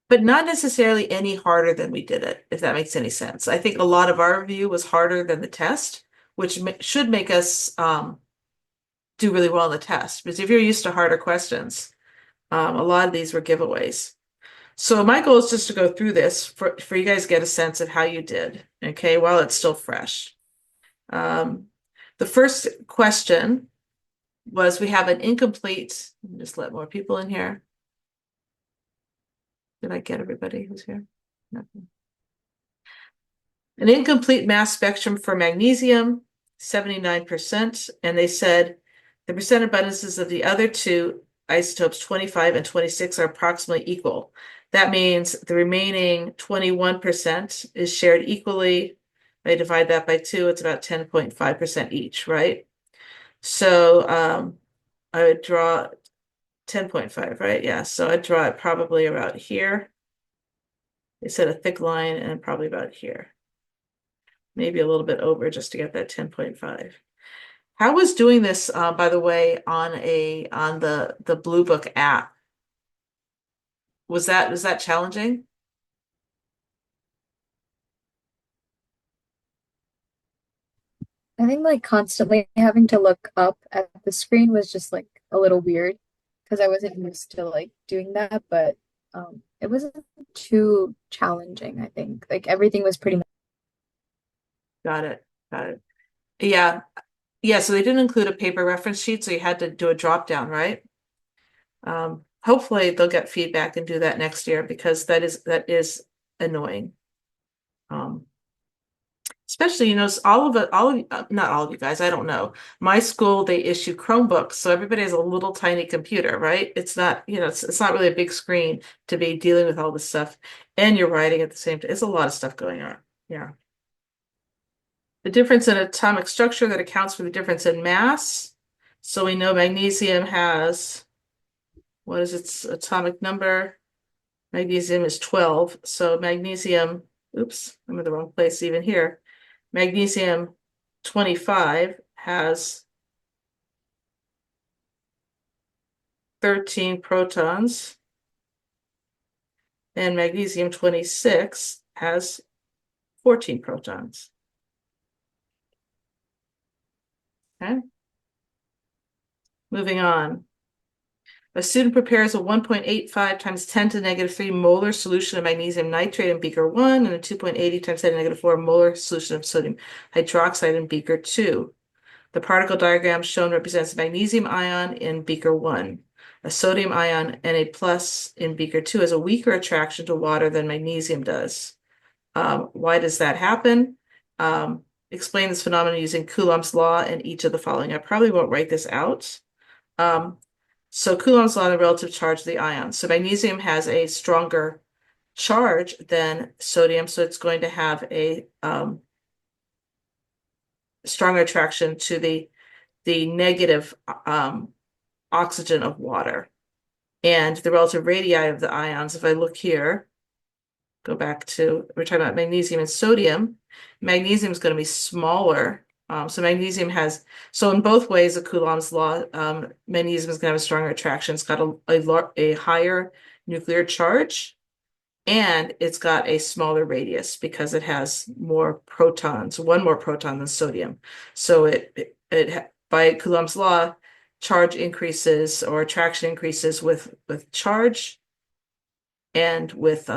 but not necessarily any harder than we did it, if that makes any sense. I think a lot of our review was harder than the test, which should make us do really well in the test. Because if you're used to harder questions, a lot of these were giveaways. So my goal is just to go through this for you guys to get a sense of how you did, okay, while it's still fresh. The first question was we have an incomplete, just let more people in here. Did I get everybody who's here? Nothing. An incomplete mass spectrum for magnesium, 79%. And they said the percent abundances of the other two isotopes, 25 and 26, are approximately equal. That means the remaining 21% is shared equally. I divide that by 2, it's about 10.5% each, right? So I would draw 10.5, right? Yeah, so I'd draw it probably about here. They said a thick line and probably about here. Maybe a little bit over just to get that 10.5. How was doing this, by the way, on the Blue Book app? Was that challenging? I think like constantly having to look up at the screen was just like a little weird because I wasn't used to like doing that, but it wasn't too challenging, I think. Like everything was pretty much. Got it. Got it. Yeah. Yeah, so they didn't include a paper reference sheet, so you had to do a drop down, right? Hopefully they'll get feedback and do that next year because that is annoying. Um, Especially, all of not all of you guys, I don't know. My school, they issue Chromebooks, so everybody has a little tiny computer, right? It's not, it's not really a big screen to be dealing with all this stuff. And you're writing at the same time. It's a lot of stuff going on. Yeah. The difference in atomic structure that accounts for the difference in mass. So we know magnesium has, what is its atomic number? Magnesium is 12. So magnesium, oops, I'm in the wrong place even here. Magnesium 25 has 13 protons, and magnesium 26 has 14 protons. Okay, moving on. A student prepares a 1.85 times 10 to the negative 3 molar solution of magnesium nitrate in beaker 1 and a 2.80 times 10 to the negative 4 molar solution of sodium hydroxide in beaker 2. The particle diagram shown represents a magnesium ion in beaker 1. A sodium ion Na plus in beaker 2 has a weaker attraction to water than magnesium does. Why does that happen? Explain this phenomenon using Coulomb's law and each of the following. I probably won't write this out. So Coulomb's law and the relative charge of the ions. So magnesium has a stronger charge than sodium, so it's going to have a stronger attraction to the negative oxygen of water. And the relative radii of the ions, if I look here, go back to, we're talking about magnesium and sodium. Magnesium is going to be smaller. So in both ways, the Coulomb's law, magnesium is going to have a stronger attraction. It's got a higher nuclear charge, and it's got a smaller radius because it has more protons, one more proton than sodium. So it by Coulomb's law, charge increases or attraction increases with charge and with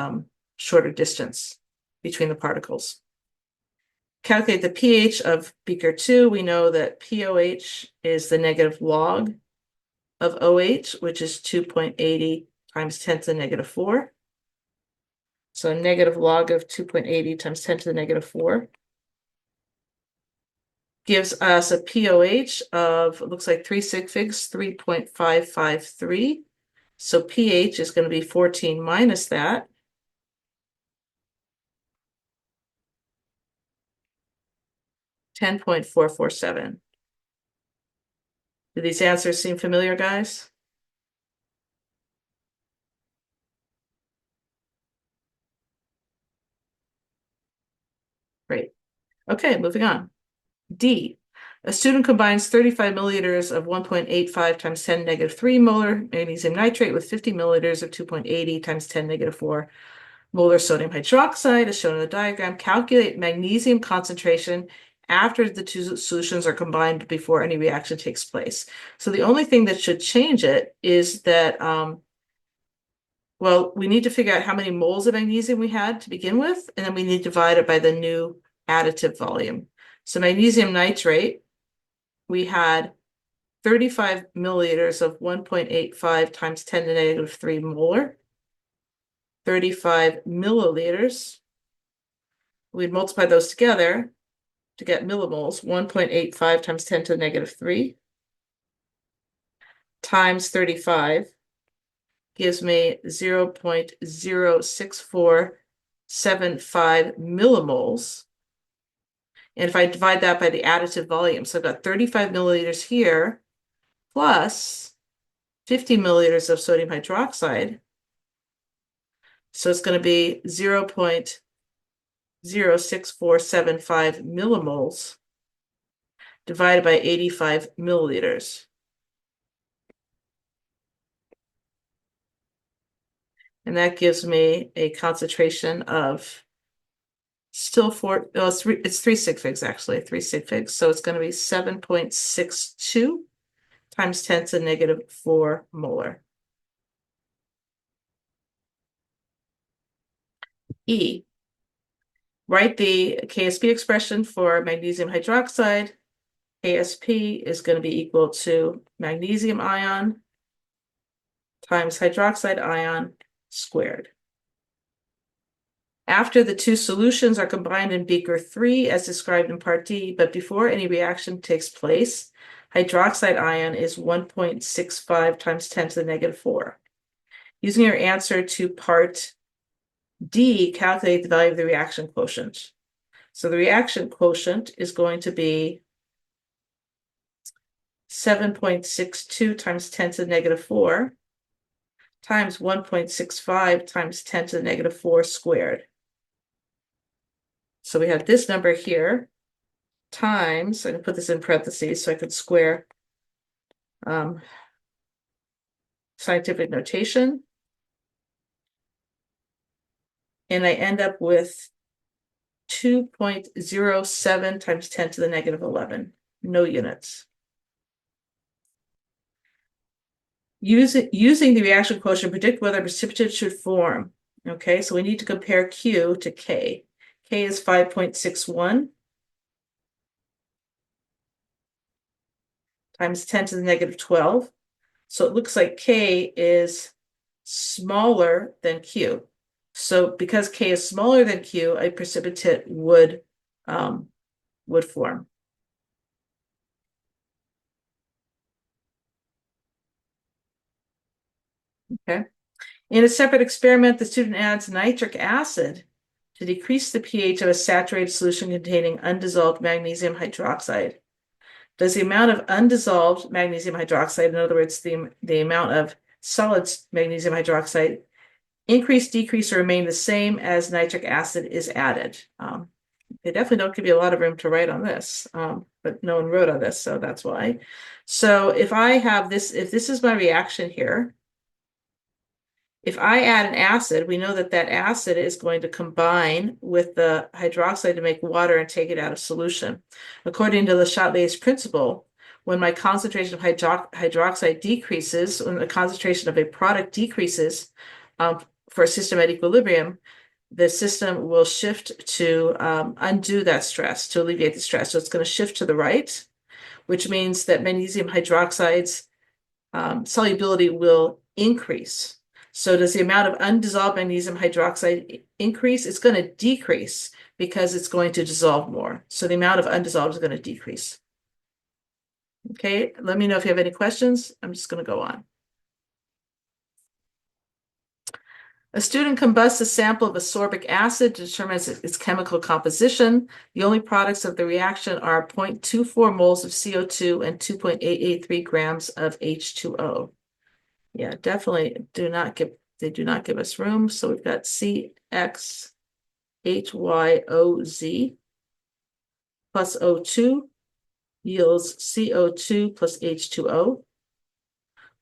shorter distance between the particles. Calculate the pH of beaker 2. We know that POH is the negative log of OH, which is 2.80 times 10 to the negative 4. So a negative log of 2.80 times 10 to the negative 4 gives us a POH of, it looks like 3 sig figs, 3.553. So pH is going to be 14 minus that. 10.447. Do these answers seem familiar, guys? Great. Okay, moving on. D. A student combines 35 milliliters of 1.85 times 10 negative 3 molar magnesium nitrate with 50 milliliters of 2.80 times 10 negative 4 molar sodium hydroxide, as shown in the diagram. Calculate magnesium concentration after the two solutions are combined before any reaction takes place. So the only thing that should change it is that, well, we need to figure out how many moles of magnesium we had to begin with, and then we need to divide it by the new additive volume. So magnesium nitrate, we had 35 milliliters of 1.85 times 10 to the negative 3 molar. 35 milliliters. We'd multiply those together to get millimoles. 1.85 times 10 to the negative 3 times 35 gives me 0.06475 millimoles. And if I divide that by the additive volume, so I've got 35 milliliters here plus 50 milliliters of sodium hydroxide. So it's going to be 0.06475 millimoles divided by 85 milliliters. And that gives me a concentration of still it's 3 sig figs actually, 3 sig figs. So it's going to be 7.62 times 10 to the negative 4 molar. E. Write the KSP expression for magnesium hydroxide. KSP is going to be equal to magnesium ion times hydroxide ion squared. After the two solutions are combined in beaker 3, as described in part D, but before any reaction takes place, hydroxide ion is 1.65 times 10 to the negative 4. Using your answer to part D, calculate the value of the reaction quotient. So the reaction quotient is going to be 7.62 times 10 to the negative 4 times 1.65 times 10 to the negative 4 squared. So we have this number here times, I'm going to put this in parentheses so I could square scientific notation. And I end up with 2.07 times 10 to the negative 11, no units. Using the reaction quotient, predict whether a precipitate should form. Okay, so we need to compare Q to K. K is 5.61 times 10 to the negative 12. So it looks like K is smaller than Q. So because K is smaller than Q, a precipitate would form. Okay. In a separate experiment, the student adds nitric acid to decrease the pH of a saturated solution containing undissolved magnesium hydroxide. Does the amount of undissolved magnesium hydroxide, in other words, the amount of solid magnesium hydroxide, increase, decrease, or remain the same as nitric acid is added? They definitely don't give you a lot of room to write on this, but no one wrote on this, so that's why. So if I have this, if this is my reaction here, if I add an acid, we know that that acid is going to combine with the hydroxide to make water and take it out of solution. According to Le Chatelier's principle, when my concentration of hydroxide decreases, when the concentration of a product decreases for a system at equilibrium, the system will shift to undo that stress, to alleviate the stress. So it's going to shift to the right, which means that magnesium hydroxide's solubility will increase. So does the amount of undissolved magnesium hydroxide increase? It's going to decrease because it's going to dissolve more. So the amount of undissolved is going to decrease. Okay, let me know if you have any questions. I'm just going to go on. A student combusts a sample of ascorbic acid to determine its chemical composition. The only products of the reaction are 0.24 moles of CO2 and 2.883 grams of H2O. Yeah, definitely they do not give us room. So we've got CXHYOZ plus O2 yields CO2 plus H2O.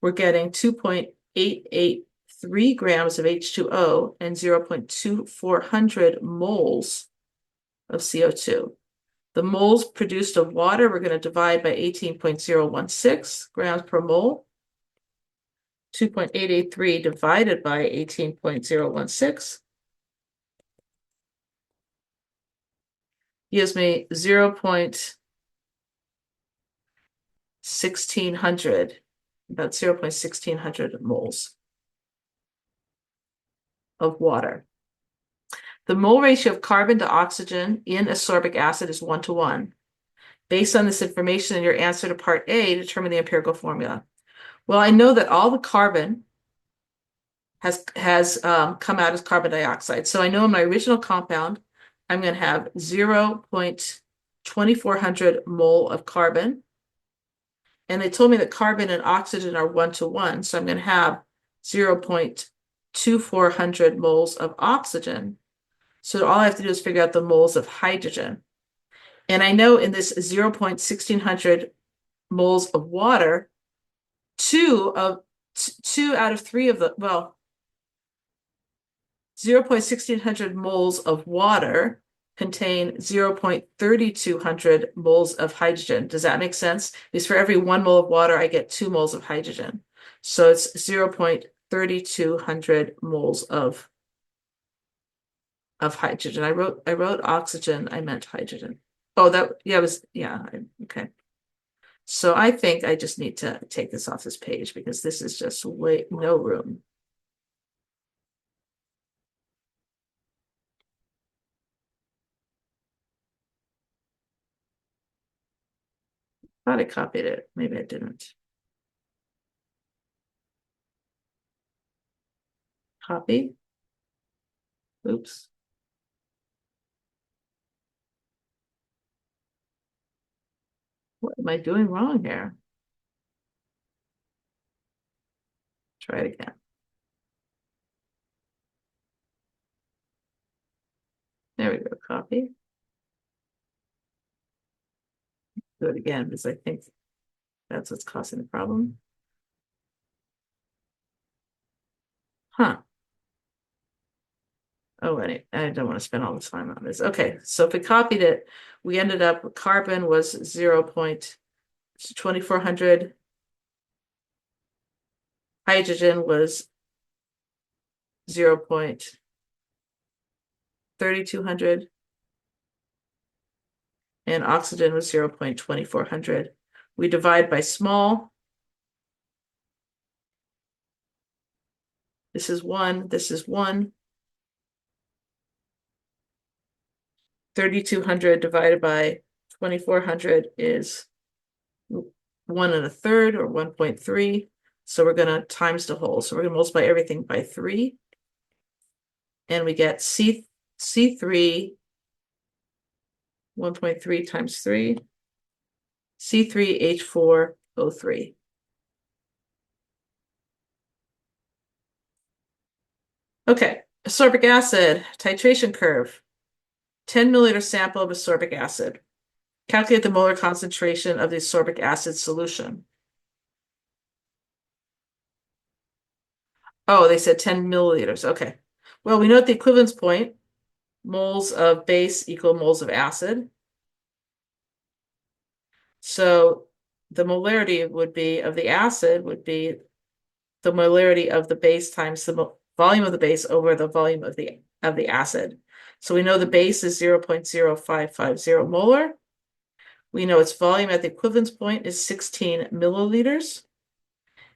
We're getting 2.883 grams of H2O and 0.2400 moles of CO2. The moles produced of water, we're going to divide by 18.016 grams per mole. 2.883 divided by 18.016 gives me 0.1600, about 0.1600 moles of water. The mole ratio of carbon to oxygen in ascorbic acid is 1:1. Based on this information in your answer to part A, determine the empirical formula. Well, I know that all the carbon has come out as carbon dioxide. So I know in my original compound, I'm going to have 0.2400 mole of carbon. And they told me that carbon and oxygen are 1:1. So I'm going to have 0.2400 moles of oxygen. So all I have to do is figure out the moles of hydrogen. And I know in this 0.1600 moles of water, two out of three of the, well, 0.1600 moles of water contain 0.3200 moles of hydrogen. Does that make sense? Because for every 1 mole of water, I get 2 moles of hydrogen. So it's 0.3200 moles of hydrogen. I wrote oxygen, I meant hydrogen. Oh, okay. So I think I just need to take this off this page because this is just no room. Thought I copied it. Maybe I didn't. Copy. Oops. What am I doing wrong here? Try it again. There we go. Copy. Do it again because I think that's what's causing the problem. Huh. Oh, I don't want to spend all this time on this. Okay, so if we copied it, we ended up with carbon was 0.2400. Hydrogen was 0.3200. And oxygen was 0.2400. We divide by small. This is 1, this is 1. 3,200 divided by 2,400 is 1 1/3 or 1.3. So we're going to times the whole. So we're going to multiply everything by 3. And we get C3, 1.3 times 3, C3H4O3. Okay, ascorbic acid, titration curve. 10 milliliter sample of ascorbic acid. Calculate the molar concentration of the ascorbic acid solution. Oh, they said 10 milliliters. Okay. Well, we know at the equivalence point, moles of base equal moles of acid. So the molarity would be of the acid would be the molarity of the base times the volume of the base over the volume of the acid. So we know the base is 0.0550 molar. We know its volume at the equivalence point is 16 milliliters.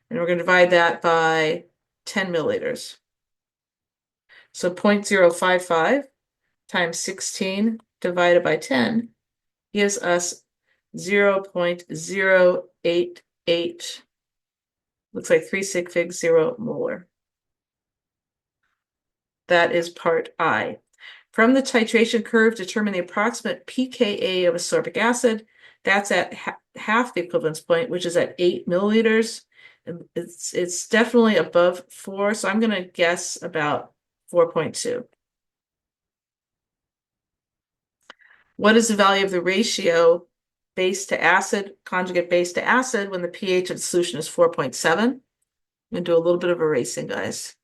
And we're going to divide that by 10 milliliters. So 0.055 times 16 divided by 10 gives us 0.088, looks like 3 sig fig 0 molar. That is part I. From the titration curve, determine the approximate pKa of ascorbic acid. That's at half the equivalence point, which is at 8 milliliters. It's definitely above 4, so I'm going to guess about 4.2. What is the value of the ratio base to acid, conjugate base to acid when the pH of the solution is 4.7. I'm going to do a little bit of erasing, guys.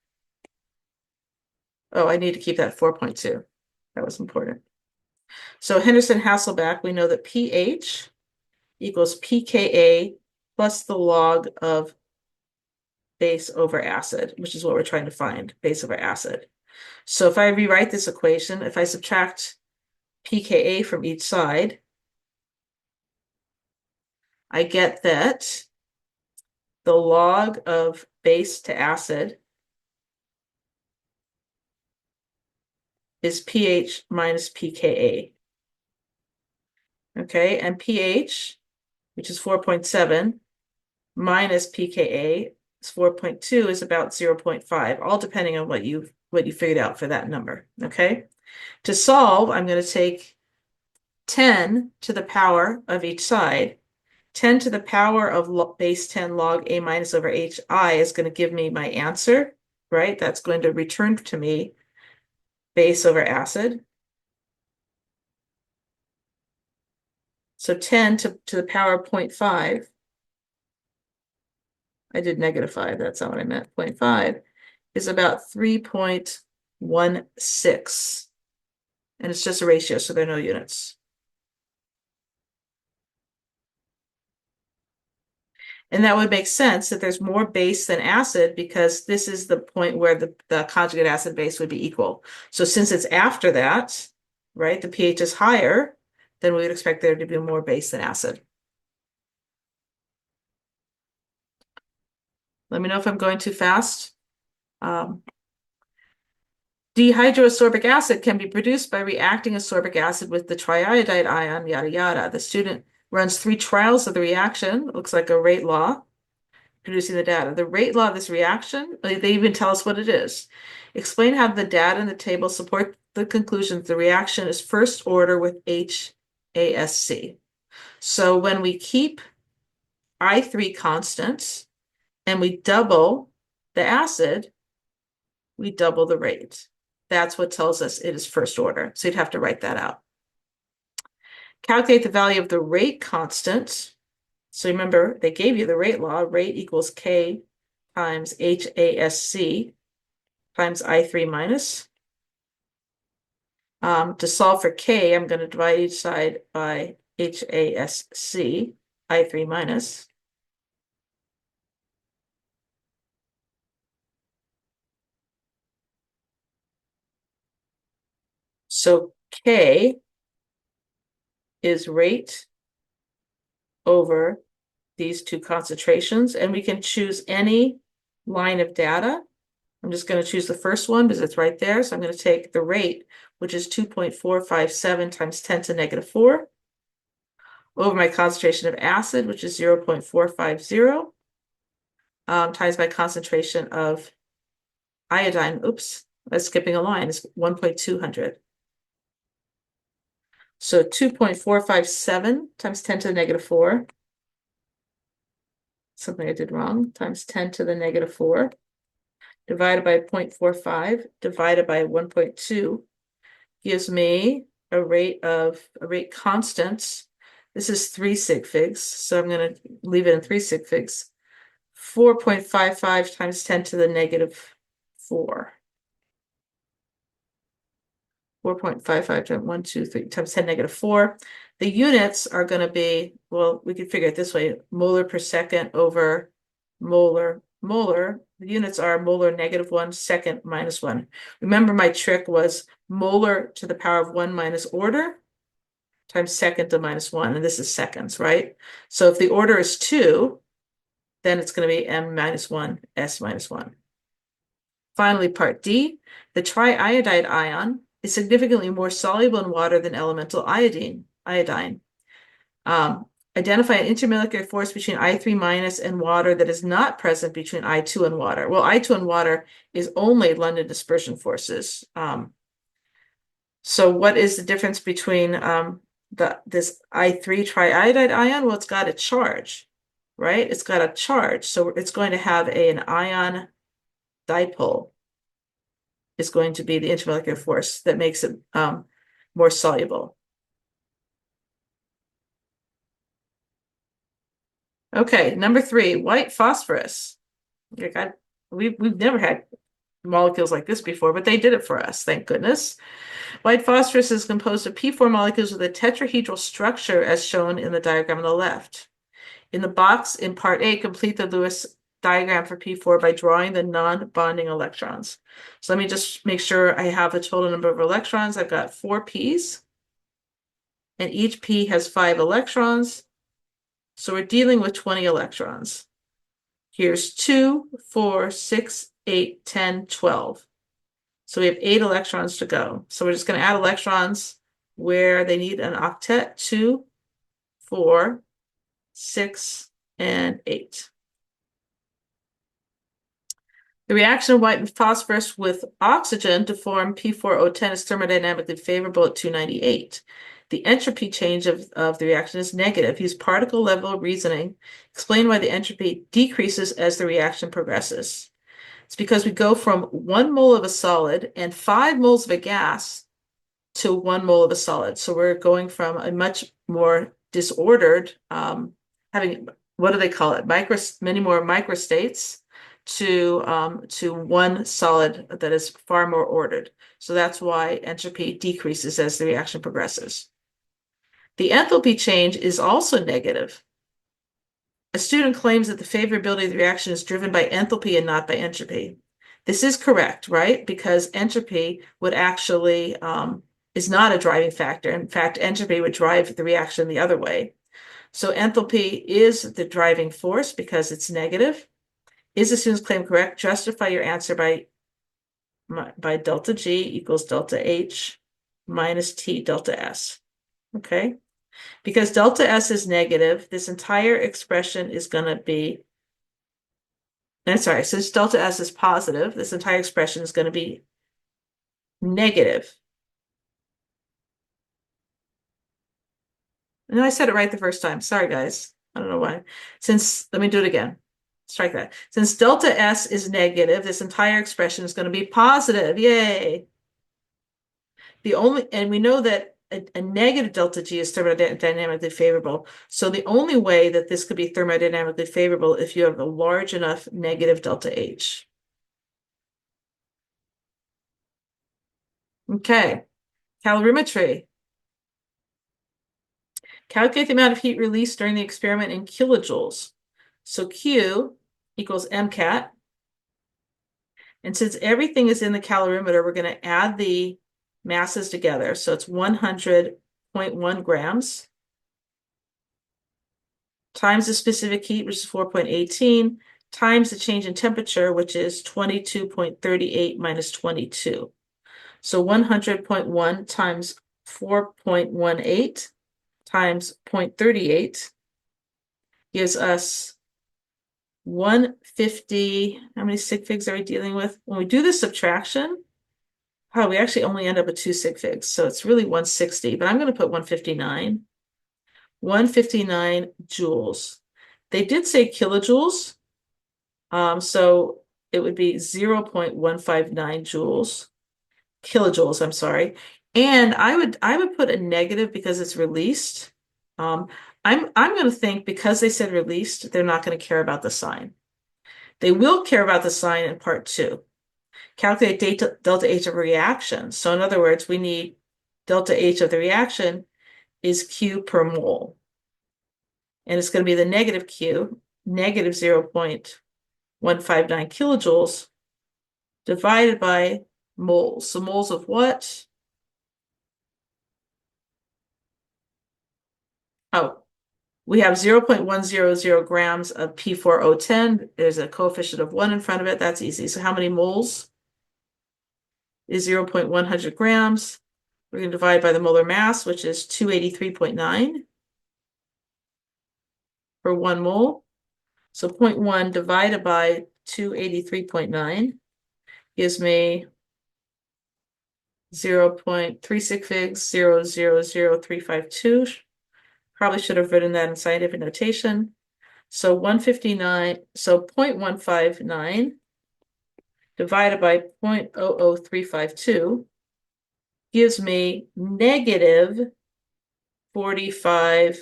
Oh, I need to keep that 4.2. That was important. So Henderson-Hasselbalch, we know that pH equals pKa plus the log of base over acid, which is what we're trying to find, base over acid. So if I rewrite this equation, if I subtract pKa from each side, I get that the log of base to acid is pH minus pKa. Okay, and pH, which is 4.7, minus pKa is 4.2, is about 0.5, all depending on what you figured out for that number. Okay, to solve, I'm going to take 10 to the power of each side. 10 to the power of base 10 log A minus over HI is going to give me my answer, right? That's going to return to me base over acid. So 10 to the power of 0.5. I did -5. That's not what I meant. 0.5 is about 3.16. And it's just a ratio, so there are no units. And that would make sense that there's more base than acid because this is the point where the conjugate acid base would be equal. So since it's after that, right, the pH is higher, then we would expect there to be more base than acid. Let me know if I'm going too fast. Dehydroascorbic acid can be produced by reacting ascorbic acid with the triiodide ion, yada, yada. The student runs 3 trials of the reaction. It looks like a rate law, producing the data. The rate law of this reaction, they even tell us what it is. Explain how the data in the table support the conclusion that the reaction is first order with HASC. So when we keep I3 constant and we double the acid, we double the rate. That's what tells us it is first order. So you'd have to write that out. Calculate the value of the rate constant. So remember, they gave you the rate law. Rate equals K times HASC times I3 minus. To solve for K, I'm going to divide each side by HASC, I3 minus. So K is rate over these two concentrations, and we can choose any line of data. I'm just going to choose the first one because it's right there. So I'm going to take the rate, which is 2.457 times 10 to the -4, over my concentration of acid, which is 0.450, times my concentration of iodine. Oops, I'm skipping a line. It's 1.200. So 2.457 times 10 to the -4, something I did wrong, times 10 to the -4, divided by 0.45, divided by 1.2, gives me a rate constant. This is 3 sig figs, so I'm going to leave it in 3 sig figs. 4.55 times 10 to the -4. 4.55 times 1, 2, 3 times 10 to the -4. The units are going to be, well, we could figure it this way, molar per second over molar. The units are molar -1, second -1. Remember, my trick was molar to the power of 1 minus order times second to -1, and this is seconds, right? So if the order is 2, then it's going to be M-1, S-1. Finally, part D, the triiodide ion is significantly more soluble in water than elemental iodine. Identify an intermolecular force between I3 minus and water that is not present between I2 and water. Well, I2 and water is only London dispersion forces. So what is the difference between this I3 triiodide ion? Well, it's got a charge, right? It's got a charge. So it's going to have an ion dipole is going to be the intermolecular force that makes it more soluble. Okay, number 3, white phosphorus. We've never had molecules like this before, but they did it for us, thank goodness. White phosphorus is composed of P4 molecules with a tetrahedral structure as shown in the diagram on the left. In the box in part A, complete the Lewis diagram for P4 by drawing the non-bonding electrons. So let me just make sure I have the total number of electrons. I've got 4 P's, and each P has 5 electrons. So we're dealing with 20 electrons. Here's 2, 4, 6, 8, 10, 12. So we have 8 electrons to go. So we're just going to add electrons where they need an octet: 2, 4, 6, and 8. The reaction of white phosphorus with oxygen to form P4O10 is thermodynamically favorable at 298. The entropy change of the reaction is negative. Use particle level reasoning. Explain why the entropy decreases as the reaction progresses. It's because we go from 1 mole of a solid and 5 moles of a gas to 1 mole of a solid. So we're going from a much more disordered, having, what do they call it? Many more microstates to one solid that is far more ordered. So that's why entropy decreases as the reaction progresses. The enthalpy change is also negative. A student claims that the favorability of the reaction is driven by enthalpy and not by entropy. This is correct, right? Because entropy would actually is not a driving factor. In fact, entropy would drive the reaction the other way. So enthalpy is the driving force because it's negative. Is the student's claim correct? Justify your answer by delta G equals delta H minus T delta S. Okay? Because delta S is negative, this entire expression is going to be, I'm sorry, since delta S is positive, this entire expression is going to be negative. No, I said it right the first time. Sorry, guys. I don't know why. Let me do it again. Strike that. Since delta S is negative, this entire expression is going to be positive. Yay. And we know that a negative delta G is thermodynamically favorable. So the only way that this could be thermodynamically favorable if you have a large enough negative delta H. Okay. Calorimetry. Calculate the amount of heat released during the experiment in kilojoules. So Q equals MCAT. And since everything is in the calorimeter, we're going to add the masses together. So it's 100.1 grams times the specific heat, which is 4.18, times the change in temperature, which is 22.38 minus 22. So 100.1 times 4.18 times 0.38 gives us 150. How many sig figs are we dealing with? When we do the subtraction, we actually only end up with 2 sig figs. So it's really 160, but I'm going to put 159. 159 joules. They did say kilojoules. So it would be 0.159 joules. Kilojoules, I'm sorry. And I would put a negative because it's released. I'm going to think because they said released, they're not going to care about the sign. They will care about the sign in part 2. Calculate delta H of reaction. So in other words, we need delta H of the reaction is Q per mole. And it's going to be the negative Q, negative 0.159 kilojoules divided by moles. So moles of what? Oh, we have 0.100 grams of P4O10. There's a coefficient of 1 in front of it. That's easy. So how many moles is 0.100 grams? We're going to divide by the molar mass, which is 283.9 for 1 mole. So 0.1 divided by 283.9 gives me 0.36 figs, 0.000352. Probably should have written that in scientific notation. So 159, so 0.159 divided by 0.00352 gives me negative 45.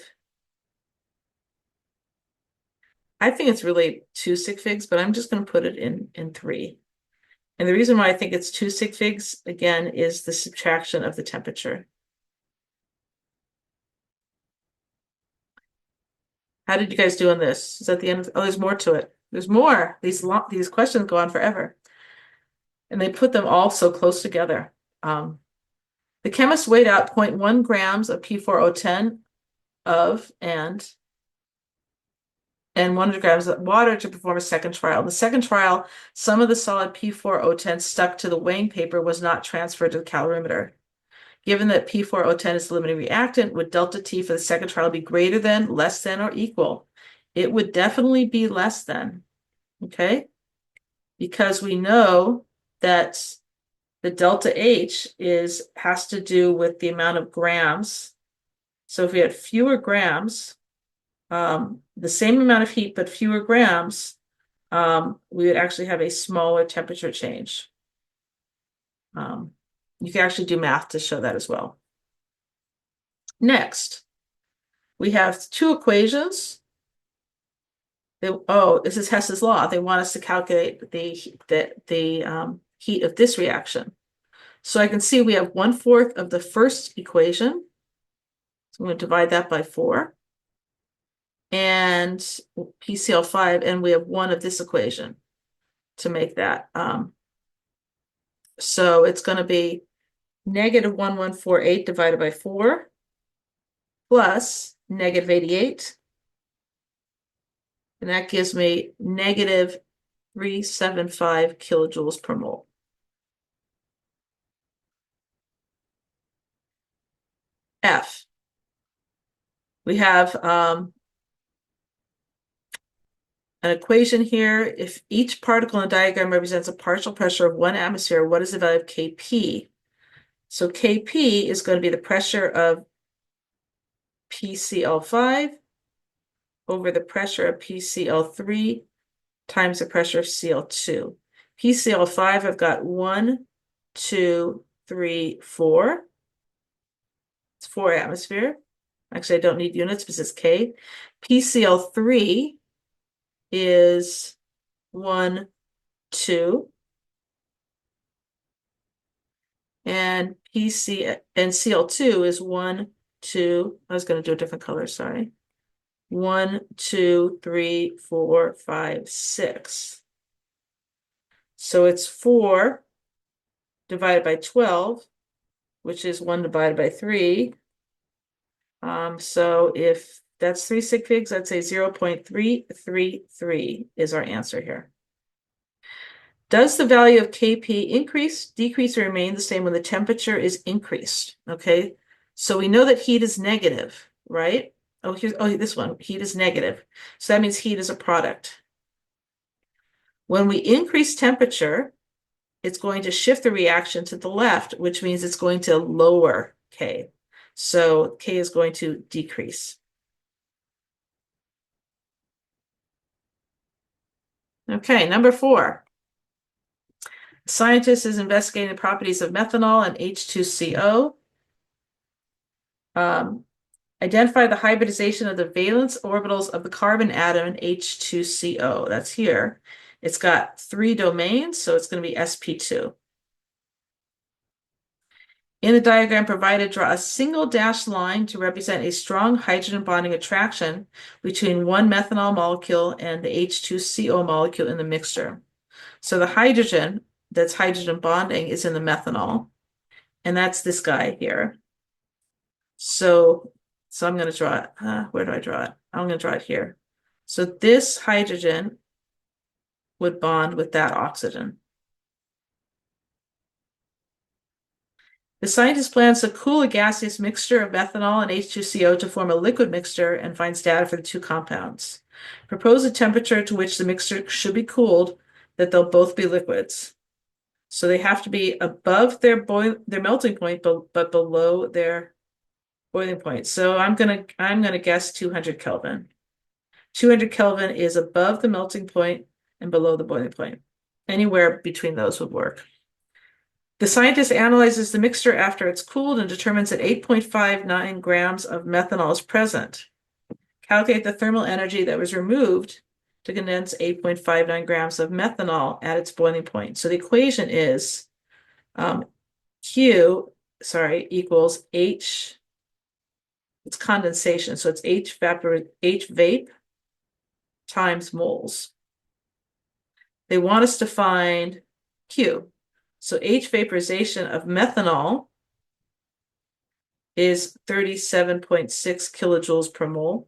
I think it's really 2 sig figs, but I'm just going to put it in 3. And the reason why I think it's 2 sig figs, again, is the subtraction of the temperature. How did you guys do on this? Is that the end of, oh, there's more to it. There's more. These questions go on forever. And they put them all so close together. The chemist weighed out 0.1 grams of P4O10 and 100 grams of water to perform a second trial. In the second trial, some of the solid P4O10 stuck to the weighing paper was not transferred to the calorimeter. Given that P4O10 is the limiting reactant, would delta T for the second trial be greater than, less than, or equal? It would definitely be less than, okay? Because we know that the delta H has to do with the amount of grams. So if we had fewer grams, the same amount of heat, but fewer grams, we would actually have a smaller temperature change. You can actually do math to show that as well. Next, we have 2 equations. This is Hess's law. They want us to calculate the heat of this reaction. So I can see we have 1/4 of the first equation. So I'm going to divide that by 4. And PCl5, and we have 1 of this equation to make that. So it's going to be -1148 divided by 4 plus -88. And that gives me -375 kilojoules per mole. F. We have an equation here. If each particle in the diagram represents a partial pressure of 1 atmosphere, what is the value of Kp? So Kp is going to be the pressure of PCl5 over the pressure of PCl3 times the pressure of Cl2. PCl5, I've got 1, 2, 3, 4. It's 4 atmosphere. Actually, I don't need units because it's K. PCl3 is 1, 2. And Cl2 is 1, 2. I was going to do a different color, sorry. 1, 2, 3, 4, 5, 6. So it's 4 divided by 12, which is 1 divided by 3. So if that's 3 sig figs, I'd say 0.333 is our answer here. Does the value of Kp increase, decrease, or remain the same when the temperature is increased? Okay, so we know that heat is negative, right? This one, heat is negative. So that means heat is a product. When we increase temperature, it's going to shift the reaction to the left, which means it's going to lower K. So K is going to decrease. Okay, number 4. Scientist is investigating the properties of methanol and H2CO. Identify the hybridization of the valence orbitals of the carbon atom in H2CO. That's here. It's got 3 domains, so it's going to be sp2. In the diagram provided, draw a single dashed line to represent a strong hydrogen bonding attraction between one methanol molecule and the H2CO molecule in the mixture. So the hydrogen that's hydrogen bonding is in the methanol, and that's this guy here. So I'm going to draw it. Where do I draw it? I'm going to draw it here. So this hydrogen would bond with that oxygen. The scientist plans to cool a gaseous mixture of methanol and H2CO to form a liquid mixture and finds data for the 2 compounds. Propose a temperature to which the mixture should be cooled that they'll both be liquids. So they have to be above their melting point, but below their boiling point. So I'm gonna guess 200 Kelvin. 200 Kelvin is above the melting point and below the boiling point. Anywhere between those would work. The scientist analyzes the mixture after it's cooled and determines that 8.59 grams of methanol is present. Calculate the thermal energy that was removed to condense 8.59 grams of methanol at its boiling point. So the equation is equals H, it's condensation, so it's H vape times moles. They want us to find Q. So H vaporization of methanol is 37.6 kilojoules per mole.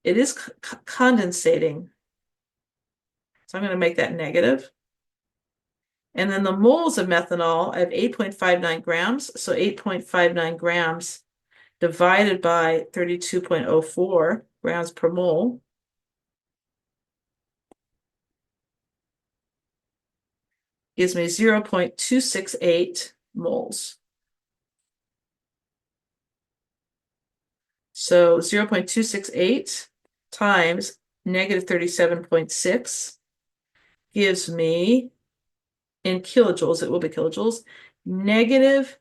It is condensating, so I'm going to make that negative. And then the moles of methanol, I have 8.59 grams. So 8.59 grams divided by 32.04 grams per mole gives me 0.268 moles. So 0.268 times negative 37.6 gives me, in kilojoules, it will be kilojoules, negative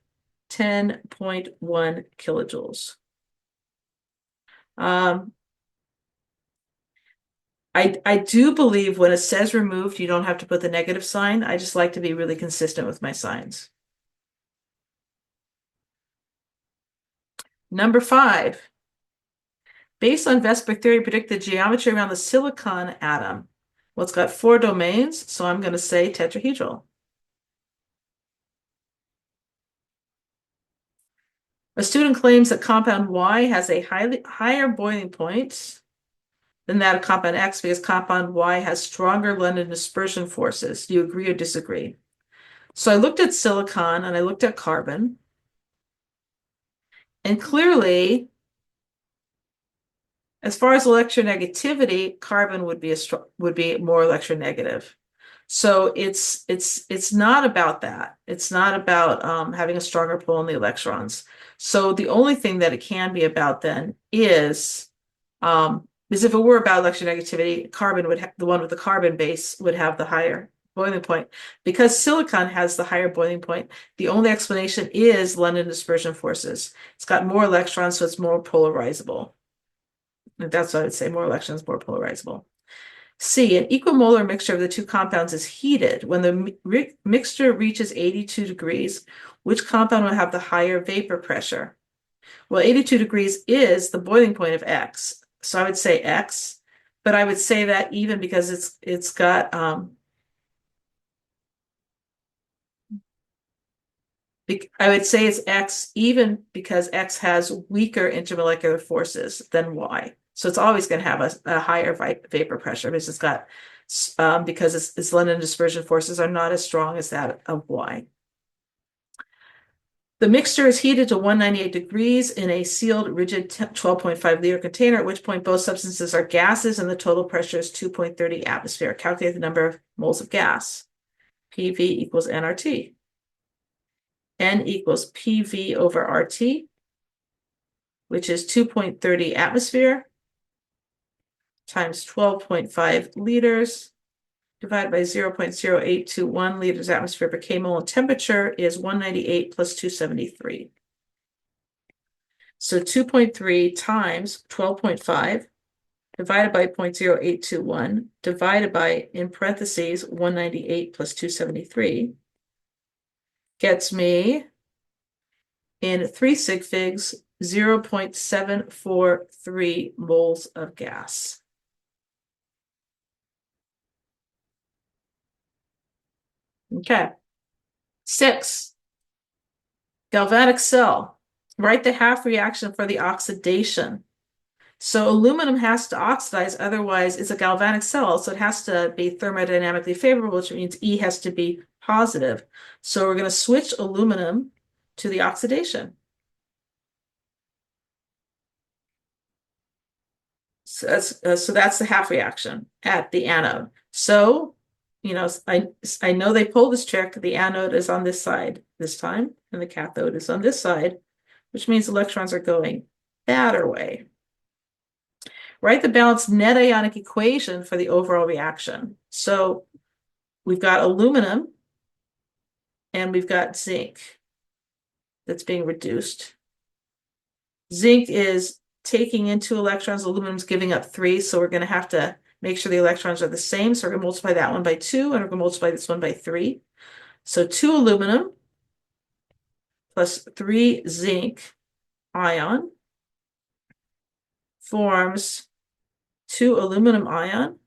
10.1 kilojoules. I do believe when it says removed, you don't have to put the negative sign. I just like to be really consistent with my signs. Number 5. Based on Vespert theory, predict the geometry around the silicon atom. Well, it's got 4 domains, so I'm going to say tetrahedral. A student claims that compound Y has a higher boiling point than that of compound X because compound Y has stronger London dispersion forces. Do you agree or disagree? So I looked at silicon and I looked at carbon. And clearly, as far as electronegativity, carbon would be more electronegative. So it's not about that. It's not about having a stronger pull on the electrons. So the only thing that it can be about then is if it were about electronegativity, carbon would the one with the carbon base would have the higher boiling point. Because silicon has the higher boiling point, the only explanation is London dispersion forces. It's got more electrons, so it's more polarizable. And that's what I would say, more electrons, more polarizable. C, an equimolar mixture of the two compounds is heated. When the mixture reaches 82 degrees, which compound will have the higher vapor pressure? Well, 82 degrees is the boiling point of X. So I would say X, but I would say that even because it's got I would say it's X even because X has weaker intermolecular forces than Y. So it's always going to have a higher vapor pressure because it's got because its London dispersion forces are not as strong as that of Y. The mixture is heated to 198 degrees in a sealed, rigid 12.5 liter container, at which point both substances are gases and the total pressure is 2.30 atmosphere. Calculate the number of moles of gas. PV equals nRT. N equals PV over RT, which is 2.30 atmosphere times 12.5 liters divided by 0.0821 liters atmosphere per kmol, and temperature is 198 plus 273. So 2.3 times 12.5 divided by 0.0821 divided by, in parentheses, 198 plus 273 gets me, in 3 sig figs, 0.743 moles of gas. Okay. 6, galvanic cell. Write the half reaction for the oxidation. So aluminum has to oxidize, otherwise it's a galvanic cell, so it has to be thermodynamically favorable, which means E has to be positive. So we're going to switch aluminum to the oxidation. So that's the half reaction at the anode. So, I know they pulled this trick. The anode is on this side this time, and the cathode is on this side, which means electrons are going that way. Write the balanced net ionic equation for the overall reaction. So we've got aluminum and we've got zinc that's being reduced. Zinc is taking in 2 electrons, aluminum's giving up 3, so we're going to have to make sure the electrons are the same. So we're going to multiply that one by 2, and we're going to multiply this one by 3. So 2 aluminum plus 3 zinc ion forms 2 aluminum ion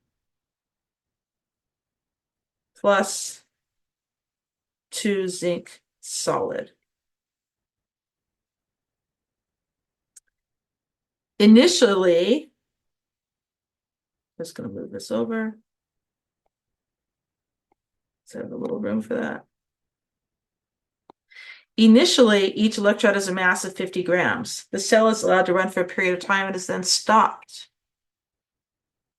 plus 2 zinc solid. Initially, just going to move this over. So I have a little room for that. Initially, each electrode has a mass of 50 grams. The cell is allowed to run for a period of time and is then stopped.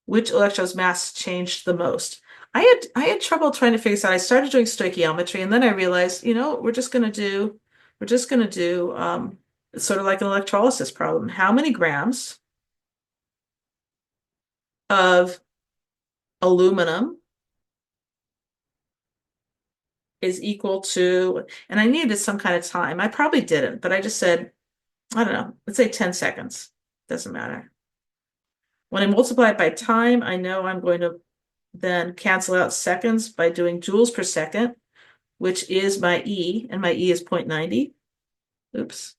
Which electrode's mass changed the most? I had trouble trying to figure this out. I started doing stoichiometry, and then I realized, we're just gonna do sort of like an electrolysis problem. How many grams of aluminum is equal to, and I needed some kind of time. I probably didn't, but I just said, I don't know, let's say 10 seconds. Doesn't matter. When I multiply it by time, I know I'm going to then cancel out seconds by doing joules per second, which is my E, and my E is 0.90. Oops.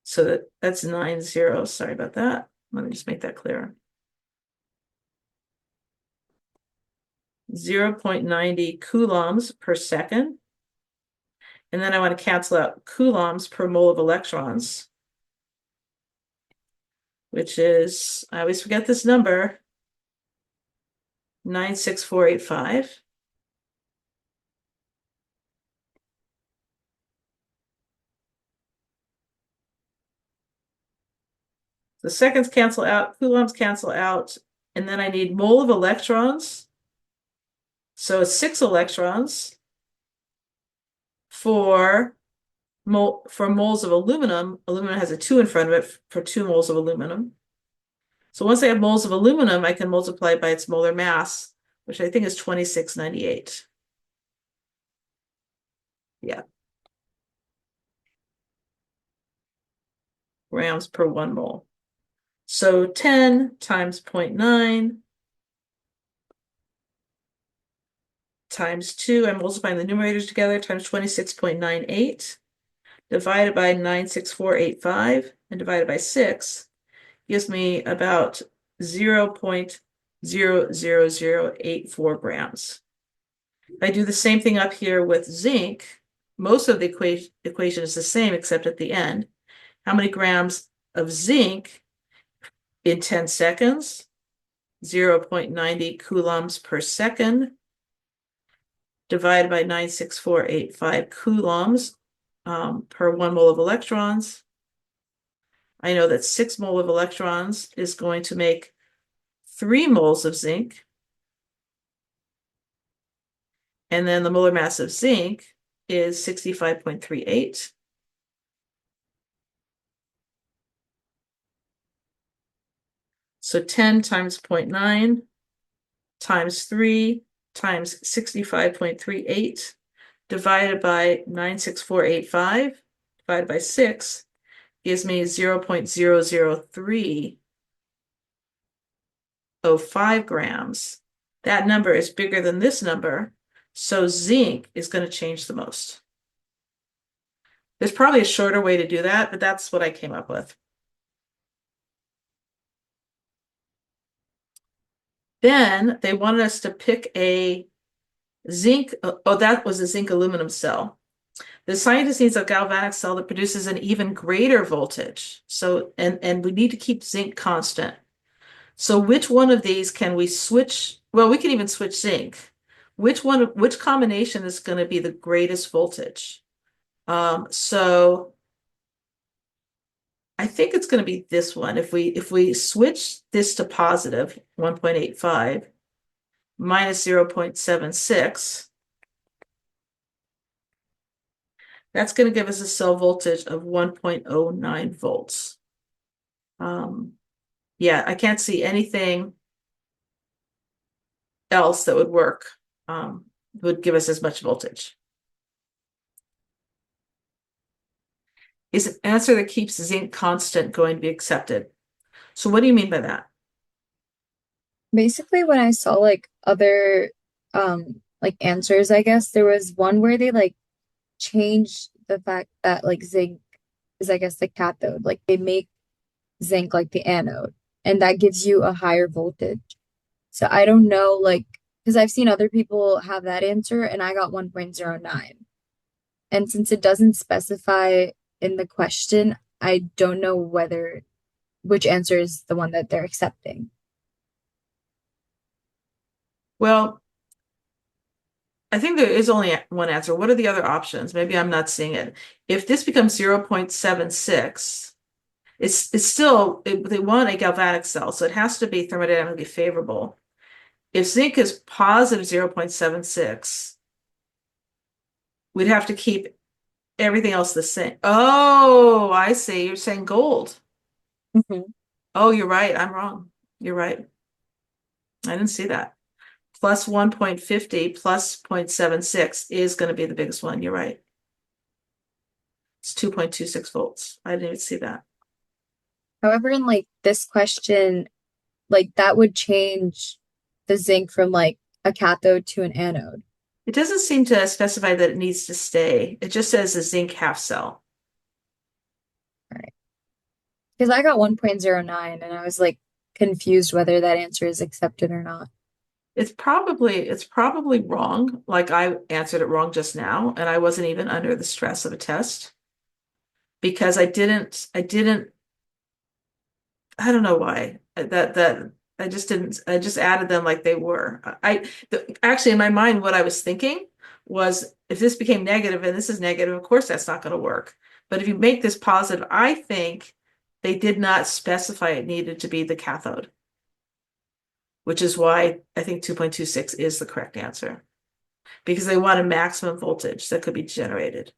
So that's 9 zeros. Sorry about that. Let me just make that clearer. 0.90 coulombs per second. And then I want to cancel out coulombs per mole of electrons, which is, I always forget this number, 96485. The seconds cancel out, coulombs cancel out, and then I need mole of electrons. So it's 6 electrons for moles of aluminum. Aluminum has a 2 in front of it for 2 moles of aluminum. So once I have moles of aluminum, I can multiply it by its molar mass, which I think is 2698. Yeah. Grams per 1 mole. So 10 times 0.9 times 2, I'm multiplying the numerators together, times 26.98, divided by 96485, and divided by 6, gives me about 0.00084 grams. If I do the same thing up here with zinc, most of the equation is the same except at the end. How many grams of zinc in 10 seconds? 0.90 coulombs per second divided by 96485 coulombs per 1 mole of electrons. I know that 6 mole of electrons is going to make 3 moles of zinc. And then the molar mass of zinc is 65.38. So 10 times 0.9 times 3 times 65.38 divided by 96485 divided by 6 gives me 0.00305 grams. That number is bigger than this number, so zinc is going to change the most. There's probably a shorter way to do that, but that's what I came up with. Then they wanted us to pick a zinc, oh, that was a zinc aluminum cell. The scientist needs a galvanic cell that produces an even greater voltage. So, and we need to keep zinc constant. So which one of these can we switch? Well, we can even switch zinc. Which combination is going to be the greatest voltage? So I think it's going to be this one. If we switch this to positive 1.85 minus 0.76, that's going to give us a cell voltage of 1.09 volts. Yeah, I can't see anything else that would work, would give us as much voltage. is an answer that keeps zinc constant going to be accepted. So what do you mean by that? Basically, when I saw like other like answers, I guess there was one where they like changed the fact that like zinc is, I guess, the cathode. Like they make zinc like the anode, and that gives you a higher voltage. So I don't know, like, because I've seen other people have that answer, and I got 1.09. And since it doesn't specify in the question, I don't know whether which answer is the one that they're accepting. Well, I think there is only one answer. What are the other options? Maybe I'm not seeing it. If this becomes 0.76, it's still, they want a galvanic cell, so it has to be thermodynamically favorable. If zinc is positive 0.76, we'd have to keep everything else the same. Oh, I see. You're saying gold. Mhm. Oh, you're right. I'm wrong. You're right. I didn't see that. Plus 1.50 plus 0.76 is going to be the biggest one. You're right. It's 2.26 volts. I didn't even see that. However, in like this question, like that would change the zinc from like a cathode to an anode. It doesn't seem to specify that it needs to stay. It just says a zinc half cell. Right. Because I got 1.09 and I was like confused whether that answer is accepted or not. It's probably wrong. Like I answered it wrong just now, and I wasn't even under the stress of a test because I don't know why that I just added them like they were. Actually in my mind what I was thinking was if this became negative and this is negative, of course that's not going to work. But if you make this positive, I think they did not specify it needed to be the cathode, which is why I think 2.26 is the correct answer because they want a maximum voltage that could be generated.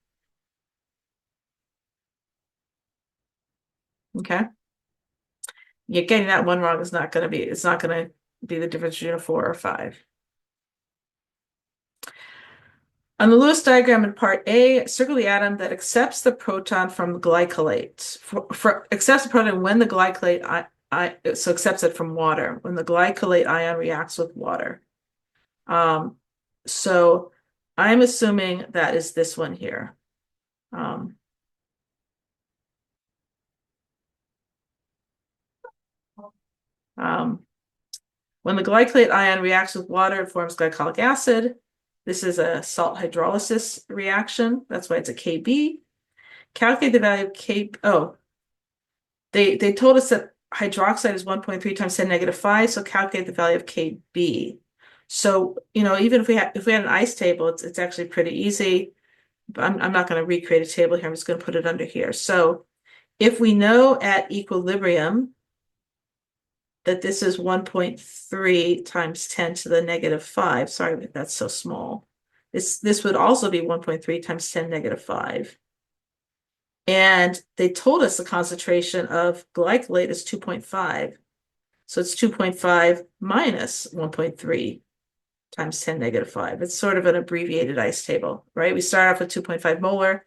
Okay. Yeah, getting that one wrong is not going to be, it's not going to be the difference between a 4 or 5. On the Lewis diagram in part A, circle the atom that accepts the proton from the glycolate. Accepts the proton when the glycolate so accepts it from water when the glycolate ion reacts with water. So I'm assuming that is this one here. Um, um, when the glycolate ion reacts with water, it forms glycolic acid. This is a salt hydrolysis reaction. That's why it's a Kb. Calculate the value of K. Oh, they told us that hydroxide is 1.3 times 10 negative 5, so calculate the value of Kb. So, even if we had an ice table, it's actually pretty easy. But I'm not going to recreate a table here. I'm just going to put it under here. So if we know at equilibrium that this is 1.3 times 10 to the negative 5, sorry, but that's so small. This would also be 1.3 times 10 negative 5. And they told us the concentration of glycolate is 2.5. So it's 2.5 minus 1.3 times 10 negative 5. It's sort of an abbreviated ice table, right? We start off with 2.5 molar,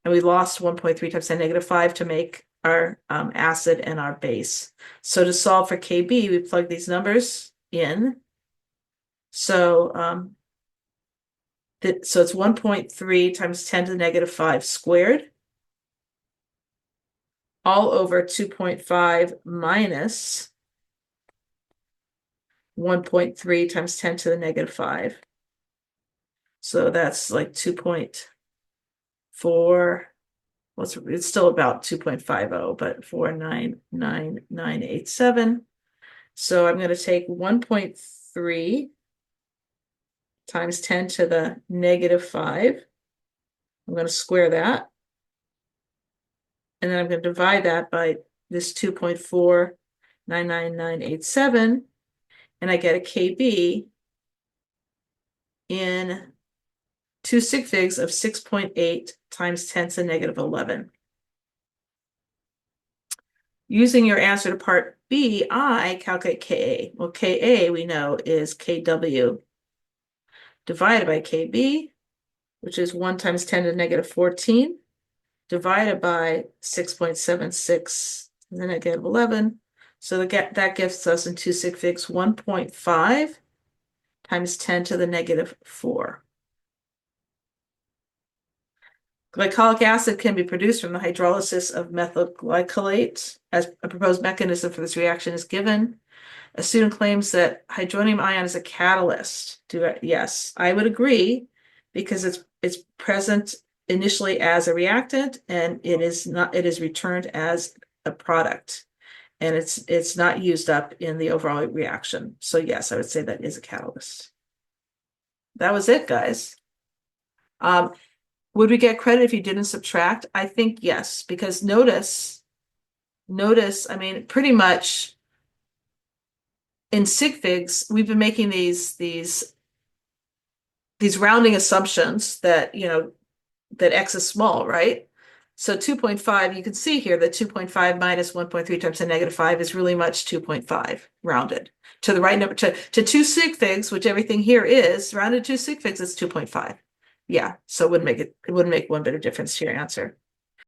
and we lost 1.3 times 10 negative 5 to make our acid and our base. So to solve for Kb, we plug these numbers in. So, so it's 1.3 times 10 to the negative 5 squared, all over 2.5 minus 1.3 times 10 to the negative 5. So that's like 2.4. Well, it's still about 2.50, but 4,999,987. So I'm going to take 1.3 times 10 to the negative 5. I'm going to square that. And then I'm going to divide that by this 2.499987. And I get a Kb in 2 sig figs of 6.8 times 10 to the negative 11. Using your answer to part B, I calculate Ka. Well, Ka we know is Kw divided by Kb, which is 1 times 10 to the negative 14. divided by 6.76 and then negative 11. So that gives us in 2 sig figs 1.5 times 10 to the negative 4. Glycolic acid can be produced from the hydrolysis of methyl glycolate. As a proposed mechanism for this reaction is given. A student claims that hydronium ion is a catalyst. Yes, I would agree, because it's present initially as a reactant, and it is returned as a product, and it's not used up in the overall reaction. So yes, I would say that is a catalyst. That was it, guys. Would we get credit if you didn't subtract? I think yes, because notice, I mean, pretty much in sig figs, we've been making these rounding assumptions that, that X is small, right? So 2.5, you can see here that 2.5 minus 1.3 times 10 negative 5 is really much 2.5 rounded to the right number, to 2 sig figs, which everything here is rounded to sig figs, it's 2.5. Yeah, so it wouldn't make one bit of difference to your answer.